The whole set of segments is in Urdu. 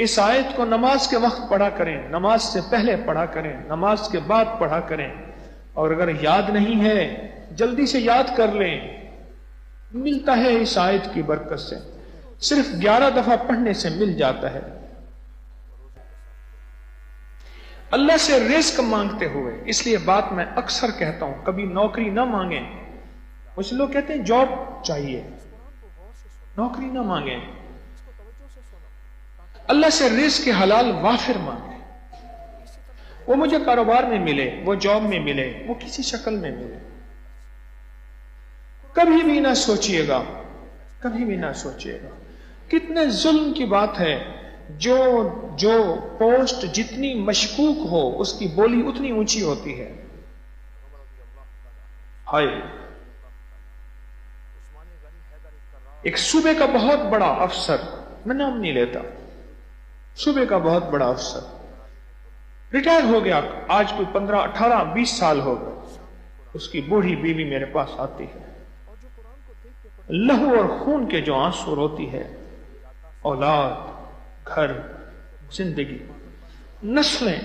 اس آیت کو نماز کے وقت پڑھا کریں، نماز سے پہلے پڑھا کریں، نماز کے بعد پڑھا کریں، اور اگر یاد نہیں ہے جلدی سے یاد کر لیں، ملتا ہے اس آیت کی برکت سے، صرف 11 دفعہ پڑھنے سے مل جاتا ہے۔ اللہ سے رزق مانگتے ہوئے، اس لیے بات میں اکثر کہتا ہوں، کبھی نوکری نہ مانگیں۔ کچھ لوگ کہتے ہیں جاب چاہیے، نوکری نہ مانگیں، اللہ سے رزق کے حلال وافر مانگیں۔ وہ مجھے کاروبار میں ملے، وہ جاب میں ملے، وہ کسی شکل میں ملے۔ کبھی بھی نہ سوچئے گا، کبھی بھی نہ سوچئے گا، کتنے ظلم کی بات ہے، جو پوسٹ جتنی مشکوک ہو اس کی بولی اتنی اونچی ہوتی ہے۔ ہائے، ایک صوبے کا بہت بڑا افسر، میں نام نہیں لیتا، صوبے کا بہت بڑا افسر ریٹائر ہو گیا، آج کوئی 15 18 20 سال ہو گئے، اس کی بوڑھی بیوی میرے پاس آتی ہے، لہو اور خون کے جو آنسو روتی ہے، اولاد، گھر، زندگی، نسلیں،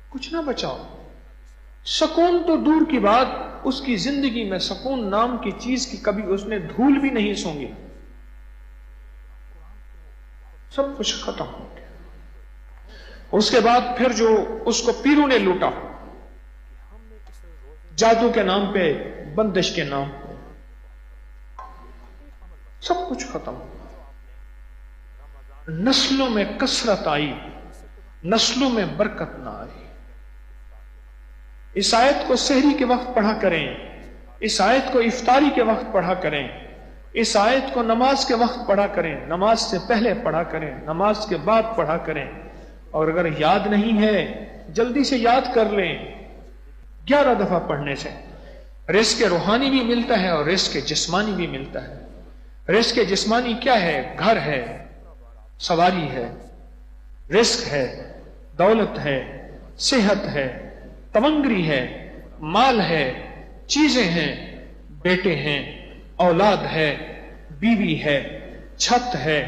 کچھ نہ بچاؤ۔ سکون تو دور کی بات، اس کی زندگی میں سکون نام کی چیز کی کبھی اس نے دھول بھی نہیں سونگی، سب کچھ ختم ہو گیا۔ اس کے بعد پھر جو اس کو پیروں نے لوٹا، جادو کے نام پہ، بندش کے نام پہ، سب کچھ ختم ہو گیا۔ نسلوں میں کثرت آئی، نسلوں میں برکت نہ آئی۔ اس آیت کو سحری کے وقت پڑھا کریں، اس آیت کو افطاری کے وقت پڑھا کریں، اس آیت کو نماز کے وقت پڑھا کریں، نماز سے پہلے پڑھا کریں، نماز کے بعد پڑھا کریں، اور اگر یاد نہیں ہے جلدی سے یاد کر لیں۔ 11 دفعہ پڑھنے سے رزق روحانی بھی ملتا ہے اور رزق جسمانی بھی ملتا ہے۔ رزق جسمانی کیا ہے؟ گھر ہے، سواری ہے، رزق ہے، دولت ہے، صحت ہے، تمنگری ہے، مال ہے، چیزیں ہیں، بیٹے ہیں، اولاد ہے، بیوی ہے، چھت ہے،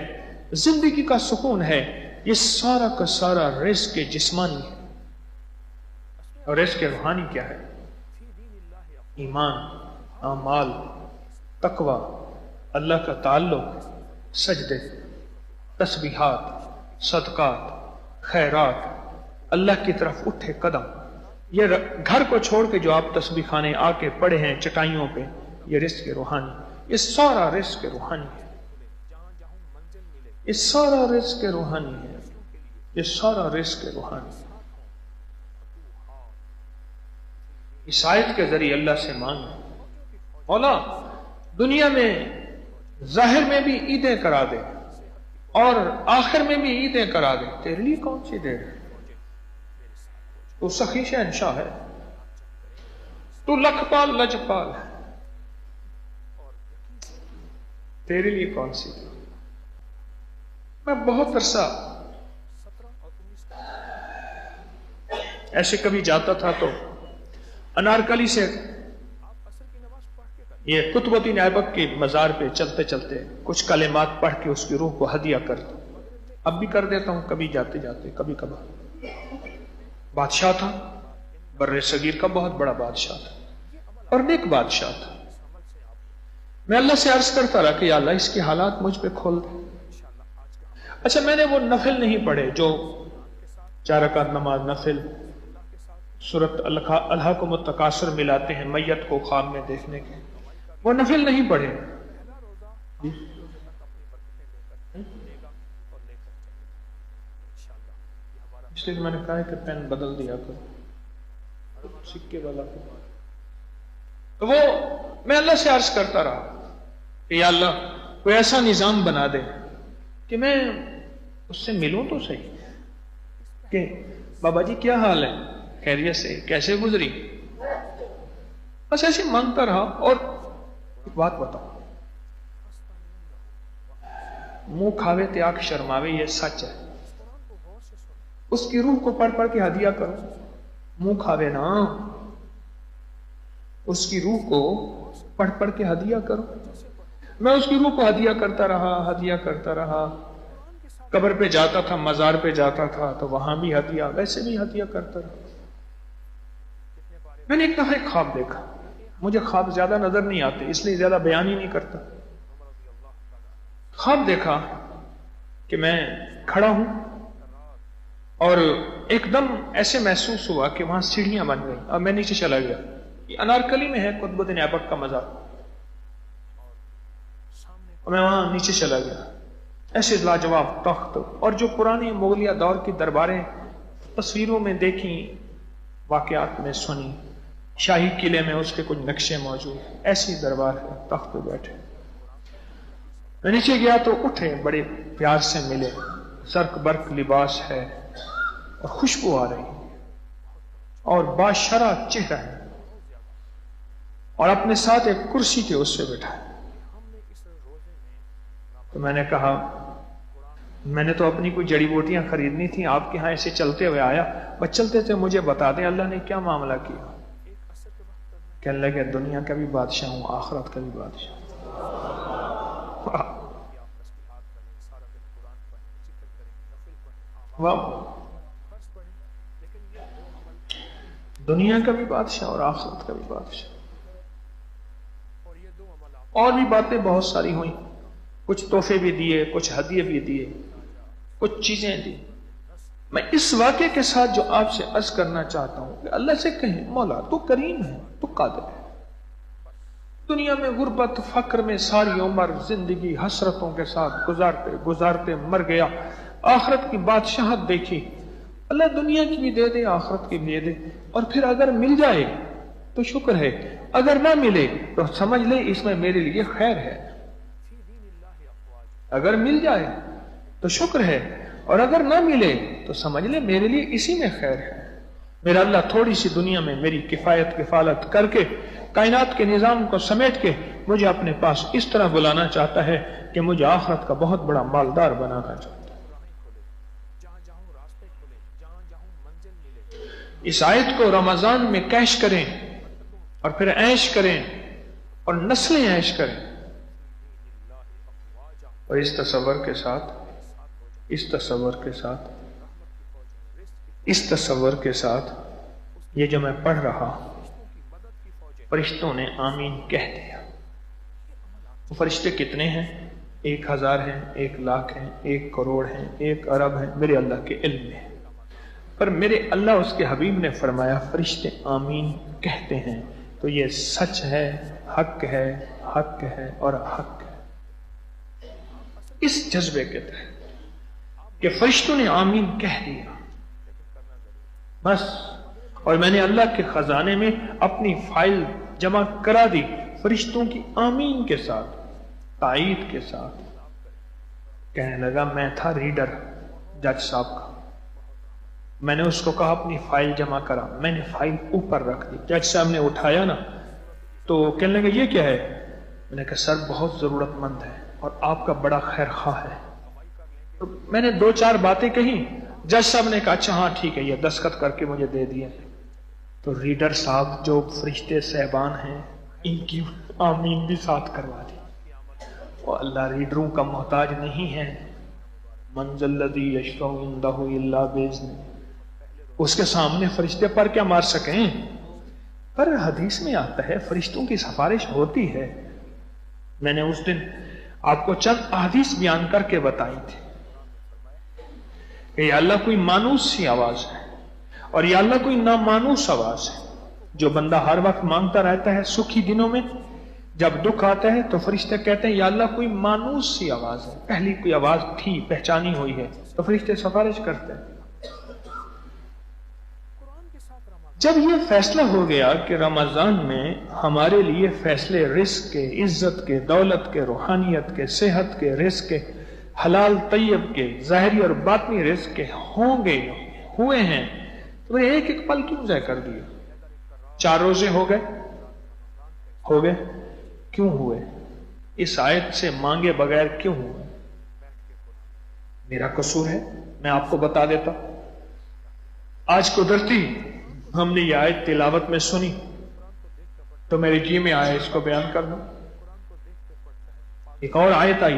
زندگی کا سکون ہے، یہ سارا کا سارا رزق جسمانی ہے۔ اور رزق روحانی کیا ہے؟ ایمان، اعمال، تقوی، اللہ کا تعلق، سجدے، تسبیحات، صدقات، خیرات، اللہ کی طرف اٹھے قدم۔ یہ گھر کو چھوڑ کے جو آپ تسبیح خانے آ کے پڑے ہیں چٹائیوں پہ، یہ رزق روحانی، یہ سارا رزق روحانی ہے، یہ سارا رزق روحانی ہے، یہ سارا رزق روحانی ہے۔ اس آیت کے ذریعے اللہ سے مانگیں، مولا دنیا میں ظاہر میں بھی عیدیں کرا دے اور آخر میں بھی عیدیں کرا دے، تیرے لیے کون سی دیر ہے؟ تو سخی شہنشاہ ہے، تو لکھپال لجپال ہے، تیرے لیے کون سی دیر؟ میں بہت عرصہ ایسے کبھی جاتا تھا تو انارکلی سے یہ قطب الدین ایبک کے مزار پہ چلتے چلتے کچھ کلمات پڑھ کے اس کی روح کو ہدیہ کرتا ہوں، اب بھی کر دیتا ہوں، کبھی جاتے جاتے، کبھی کبھار۔ بادشاہ تھا، بر صغیر کا بہت بڑا بادشاہ تھا اور نیک بادشاہ تھا۔ میں اللہ سے عرض کرتا رہا کہ یا اللہ اس کے حالات مجھ پہ کھول دے۔ اچھا میں نے وہ نفل نہیں پڑھے جو 4 رکعت نماز نفل، سورت الہاکم التکاثر ملاتے ہیں میت کو خواب میں دیکھنے کے، وہ نفل نہیں پڑھے۔ اس لیے میں نے کہا کہ پین بدل دیا کرو سکے والا کو۔ تو وہ میں اللہ سے عرض کرتا رہا کہ یا اللہ کوئی ایسا نظام بنا دے کہ میں اس سے ملوں تو صحیح، کہ بابا جی کیا حال ہے، خیریت سے، کیسے گزری، بس ایسے مانگتا رہا۔ اور ایک بات بتاؤ، منہ کھاوے تے آنکھ شرماوے، یہ سچ ہے۔ اس کی روح کو پڑھ پڑھ کے ہدیہ کرو، منہ کھاوے نا، اس کی روح کو پڑھ پڑھ کے ہدیہ کرو۔ میں اس کی روح کو ہدیہ کرتا رہا، ہدیہ کرتا رہا، قبر پہ جاتا تھا، مزار پہ جاتا تھا تو وہاں بھی ہدیہ، ویسے بھی ہدیہ کرتا رہا۔ میں نے ایک دفعہ ایک خواب دیکھا، مجھے خواب زیادہ نظر نہیں آتے اس لیے زیادہ بیان ہی نہیں کرتا۔ خواب دیکھا کہ میں کھڑا ہوں اور ایک دم ایسے محسوس ہوا کہ وہاں سیڑھیاں بن گئی اور میں نیچے چلا گیا۔ یہ انارکلی میں ہے قطب الدین ایبک کا مزار، اور میں وہاں نیچے چلا گیا۔ ایسے لاجواب تخت اور جو پرانی مغلیہ دور کی درباریں تصویروں میں دیکھی، واقعات میں سنی، شاہی قلعے میں اس کے کچھ نقشے موجود، ایسی دربار ہے، تخت پہ بیٹھے۔ میں نیچے گیا تو اٹھے، بڑے پیار سے ملے، زرق برق لباس ہے اور خوشبو آ رہی اور باشرح چہرہ ہے، اور اپنے ساتھ ایک کرسی کے اس سے بیٹھا ہے۔ تو میں نے کہا میں نے تو اپنی کوئی جڑی بوٹیاں خریدنی تھیں، آپ کے ہاں ایسے چلتے ہوئے آیا، بس چلتے تھے، مجھے بتا دیں اللہ نے کیا معاملہ کیا؟ کہنے لگے دنیا کا بھی بادشاہ ہوں، آخرت کا بھی بادشاہ ہوں۔ دنیا کا بھی بادشاہ اور آخرت کا بھی بادشاہ۔ اور بھی باتیں بہت ساری ہوئیں، کچھ تحفے بھی دیے، کچھ ہدیے بھی دیے، کچھ چیزیں دی۔ میں اس واقعے کے ساتھ جو آپ سے عرض کرنا چاہتا ہوں کہ اللہ سے کہیں مولا تو کریم ہے، تو قادر ہے۔ دنیا میں غربت فقر میں ساری عمر زندگی حسرتوں کے ساتھ گزارتے گزارتے مر گیا، آخرت کی بادشاہت دیکھی، اللہ دنیا کی بھی دے دے آخرت کی بھی دے دے، اور پھر اگر مل جائے تو شکر ہے، اگر نہ ملے تو سمجھ لے اس میں میرے لیے خیر ہے۔ اگر مل جائے تو شکر ہے، اور اگر نہ ملے تو سمجھ لے میرے لیے اسی میں خیر ہے۔ میرا اللہ تھوڑی سی دنیا میں میری کفایت کفالت کر کے کائنات کے نظام کو سمیٹ کے مجھے اپنے پاس اس طرح بلانا چاہتا ہے کہ مجھے آخرت کا بہت بڑا مالدار بنانا چاہتا ہے۔ اس آیت کو رمضان میں کیش کریں اور پھر عیش کریں اور نسلیں عیش کریں، اور اس تصور کے ساتھ یہ جو میں پڑھ رہا، فرشتوں نے آمین کہہ دیا۔ وہ فرشتے کتنے ہیں؟ 1000 ہیں، 1,00,000 ہیں، 1 کروڑ ہیں، 1 ارب ہیں، میرے اللہ کے علم میں۔ پر میرے اللہ اس کے حبیب نے فرمایا فرشتے آمین کہتے ہیں، تو یہ سچ ہے، حق ہے، حق ہے اور حق ہے۔ اس جذبے کے تحت کہ فرشتوں نے آمین کہہ دیا بس، اور میں نے اللہ کے خزانے میں اپنی فائل جمع کرا دی فرشتوں کی آمین کے ساتھ، تائید کے ساتھ۔ کہنے لگا میں تھا ریڈر جج صاحب کا، میں نے اس کو کہا اپنی فائل جمع کرا، میں نے فائل اوپر رکھ دی، جج صاحب نے اٹھایا نا تو کہنے لگا یہ کیا ہے؟ میں نے کہا سر بہت ضرورت مند ہے اور آپ کا بڑا خیر خواہ ہے۔ تو میں نے 2-4 باتیں کہیں، جج صاحب نے کہا اچھا ہاں ٹھیک ہے، یہ دستخط کر کے مجھے دے دیے۔ تو ریڈر صاحب جو فرشتے صاحبان ہیں ان کی آمین بھی ساتھ کروا دی۔ اور اللہ ریڈروں کا محتاج نہیں ہے، من ذا الذی یشفع عندہ الا باذنہ، اس کے سامنے فرشتے پر کیا مار سکیں؟ پر حدیث میں آتا ہے فرشتوں کی سفارش ہوتی ہے۔ میں نے اس دن آپ کو چند احادیث بیان کر کے بتائی تھی کہ یا اللہ کوئی مانوس سی آواز ہے اور یا اللہ کوئی نامانوس آواز ہے جو بندہ ہر وقت مانگتا رہتا ہے سکھی دنوں میں، جب دکھ آتا ہے تو فرشتے کہتے ہیں یا اللہ کوئی مانوس سی آواز ہے، پہلی کوئی آواز تھی پہچانی ہوئی ہے، تو فرشتے سفارش کرتے ہیں۔ جب یہ فیصلہ ہو گیا کہ رمضان میں ہمارے لیے فیصلے رزق کے، عزت کے، دولت کے، روحانیت کے، صحت کے، رزق کے، حلال طیب کے، ظاہری اور باطنی رزق کے ہوں گے، ہوئے ہیں، تو ایک ایک پل کیوں ضائع کر دیا؟ 4 روزے ہو گئے، کیوں ہوئے؟ اس آیت سے مانگے بغیر کیوں ہوئے؟ میرا قصور ہے، میں آپ کو بتا دیتا۔ آج قدرتی ہم نے یہ آیت تلاوت میں سنی تو میرے جی میں آیا اس کو بیان کر دوں۔ ایک اور آیت آئی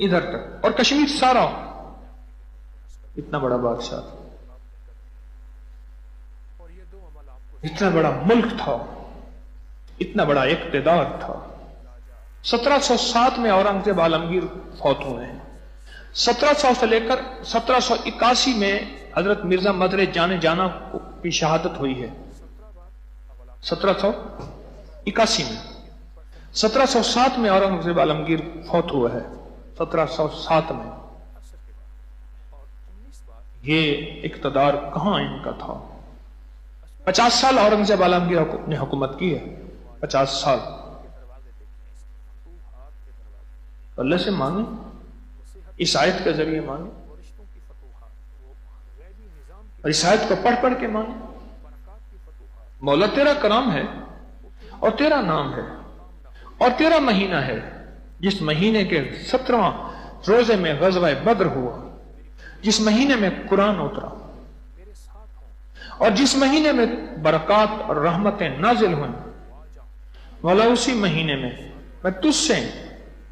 ادھر تک، اور کشمیر سارا اتنا بڑا بادشاہ تھا، اتنا بڑا ملک تھا، اتنا بڑا اقتدار تھا۔ 1707 میں اورنگزیب عالمگیر فوت ہوئے ہیں۔ 1700 سے لے کر 1781 میں حضرت مرزا مدر جان جانا کی شہادت ہوئی ہے۔ 1781 میں 1707 میں اورنگزیب عالمگیر فوت ہوا ہے۔ 1707 میں یہ اقتدار کہاں ان کا تھا؟ 50 سال اورنگزیب عالمگیر نے حکومت کی ہے، 50 سال۔ اللہ سے مانگیں، اس آیت کے ذریعے مانگیں، اور اس آیت کو پڑھ پڑھ کے مانگیں۔ مولا تیرا کرام ہے اور تیرا نام ہے اور تیرا مہینہ ہے، جس مہینے کے 17واں روزے میں غزوہ بدر ہوا، جس مہینے میں قرآن اترا، اور جس مہینے میں برکات اور رحمتیں نازل ہوئیں، مولا اسی مہینے میں تجھ سے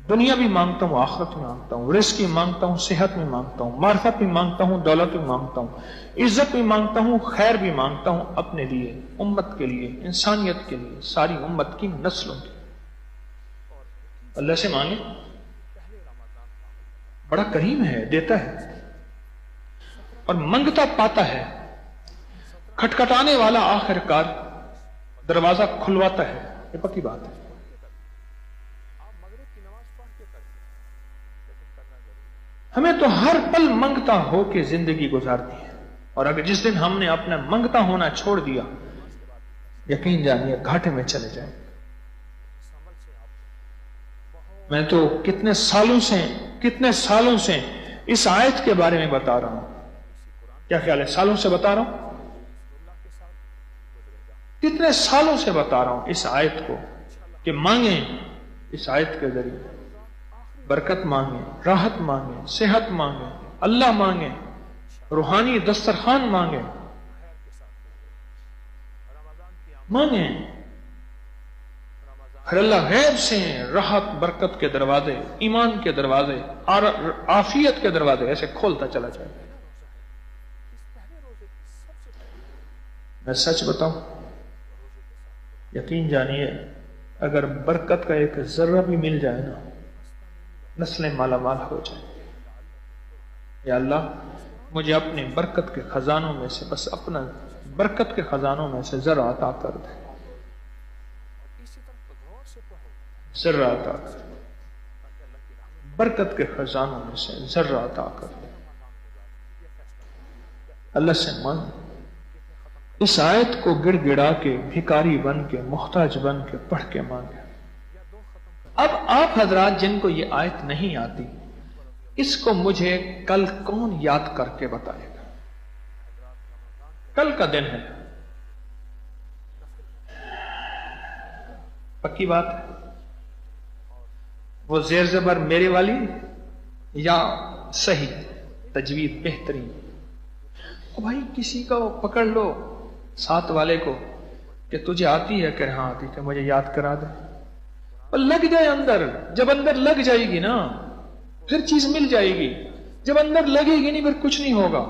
دنیا بھی مانگتا ہوں، آخرت بھی مانگتا ہوں، رزق بھی مانگتا ہوں، صحت بھی مانگتا ہوں، معرفت بھی مانگتا ہوں، دولت بھی مانگتا ہوں، عزت بھی مانگتا ہوں، خیر بھی مانگتا ہوں، اپنے لیے، امت کے لیے، انسانیت کے لیے، ساری امت کی نسلوں کی۔ اللہ سے مانگے، بڑا کریم ہے، دیتا ہے اور منگتا پاتا ہے، کھٹکھٹانے والا آخر کار دروازہ کھلواتا ہے، یہ پکی بات ہے۔ ہمیں تو ہر پل منگتا ہو کے زندگی گزارتی ہے، اور اگر جس دن ہم نے اپنا منگتا ہونا چھوڑ دیا، یقین جانیے گھاٹے میں چلے جائیں۔ میں تو کتنے سالوں سے اس آیت کے بارے میں بتا رہا ہوں، کیا خیال ہے؟ سالوں سے بتا رہا ہوں، کتنے سالوں سے بتا رہا ہوں اس آیت کو کہ مانگیں، اس آیت کے ذریعے برکت مانگیں، راحت مانگیں، صحت مانگیں، اللہ مانگیں، روحانی دسترخوان مانگیں، پھر اللہ غیب سے راحت برکت کے دروازے، ایمان کے دروازے اور عافیت کے دروازے ایسے کھولتا چلا جائے۔ میں سچ بتاؤں، یقین جانیے اگر برکت کا ایک ذرہ بھی مل جائے نا، نسلیں مالا مال ہو جائیں۔ یا اللہ مجھے اپنے برکت کے خزانوں میں سے، بس اپنا برکت کے خزانوں میں سے ذرہ عطا کر دے، ذرہ عطا کر دے، برکت کے خزانوں میں سے ذرہ عطا کر دے۔ اللہ سے مانگ، اس آیت کو گڑ گڑا کے، بھکاری بن کے، محتاج بن کے پڑھ کے مانگے۔ اب آپ حضرات جن کو یہ آیت نہیں آتی، اس کو مجھے کل کون یاد کر کے بتائے گا؟ کل کا دن ہے، پکی بات ہے۔ وہ زیر زبر میرے والی یا صحیح تجوید بہترین؟ بھائی کسی کو پکڑ لو ساتھ والے کو کہ تجھے آتی ہے، کہ ہاں آتی، کہ مجھے یاد کرا دے، اور لگ جائے اندر۔ جب اندر لگ جائے گی نا پھر چیز مل جائے گی، جب اندر لگے گی نہیں پھر کچھ نہیں ہوگا۔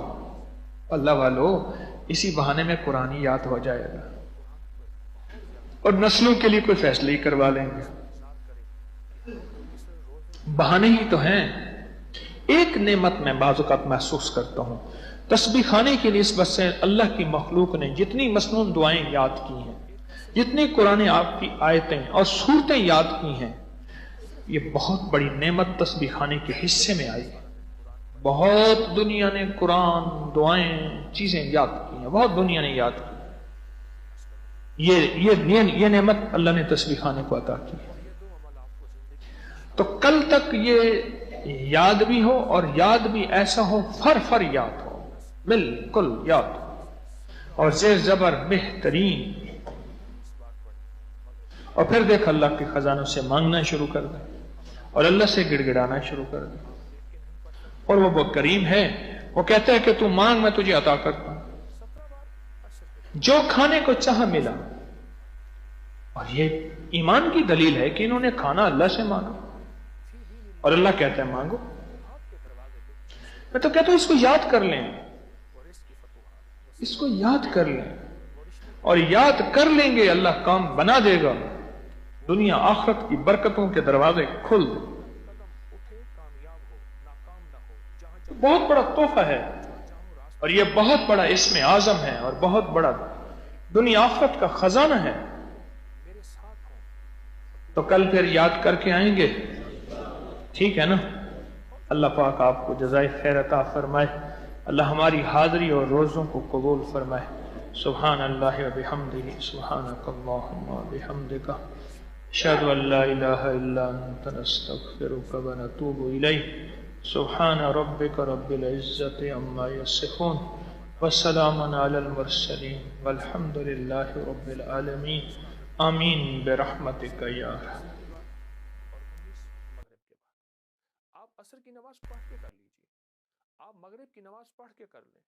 اللہ والو اسی بہانے میں قرآن یاد ہو جائے گا، اور نسلوں کے لیے کوئی فیصلے ہی کروا لیں گے۔ بہانے ہی تو ہیں۔ ایک نعمت میں بعض اوقات محسوس کرتا ہوں، تسبیح خانے کے لیے اس بس سے اللہ کی مخلوق نے جتنی مسنون دعائیں یاد کی ہیں، جتنی قرآن آپ کی آیتیں اور صورتیں یاد کی ہیں، یہ بہت بڑی نعمت تسبیح خانے کے حصے میں آئی ہے۔ بہت دنیا نے قرآن، دعائیں، چیزیں یاد کی ہیں، بہت دنیا نے یاد کی۔ یہ نعمت اللہ نے تسبیح خانے کو عطا کی ہے۔ تو کل تک یہ یاد بھی ہو، اور یاد بھی ایسا ہو فر یاد ہو، بالکل یاد ہو، اور زیر زبر بہترین۔ اور پھر دیکھ اللہ کے خزانوں سے مانگنا شروع کر دے، اور اللہ سے گڑ گڑانا شروع کر دے۔ اور وہ کریم ہے، وہ کہتا ہے کہ تو مانگ میں تجھے عطا کرتا ہوں، جو کھانے کو چاہ ملا۔ اور یہ ایمان کی دلیل ہے کہ انہوں نے کھانا اللہ سے مانگا، اور اللہ کہتا ہے مانگو۔ میں تو کہتا ہوں اس کو یاد کر لیں، اس کو یاد کر لیں، اور یاد کر لیں گے اللہ کام بنا دے گا، دنیا آخرت کی برکتوں کے دروازے کھل دیں۔ بہت بڑا تحفہ ہے، اور یہ بہت بڑا اسم اعظم ہے، اور بہت بڑا دنیا آخرت کا خزانہ ہے۔ تو کل پھر یاد کر کے آئیں گے، ٹھیک ہے نا؟ اللہ پاک آپ کو جزائے خیر عطا فرمائے، اللہ ہماری حاضری اور روزوں کو قبول فرمائے۔ سبحان اللہ و بحمدہ، سبحانک اللہم و بحمدک، اشہد ان لا الہ الا انت نستغفرک و نتوب الیک۔ سبحان ربک رب العزت عما یصفون، وسلام علی المرسلین، والحمد للہ رب العالمین، آمین برحمتک یا ارحم۔ آپ عصر کی نماز پڑھ کے کر لیجئے، آپ مغرب کی نماز پڑھ کے کر لیں،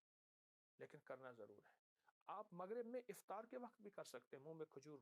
لیکن کرنا ضرور ہے۔ آپ مغرب میں افطار کے وقت بھی کر سکتے ہیں، منہ میں کھجور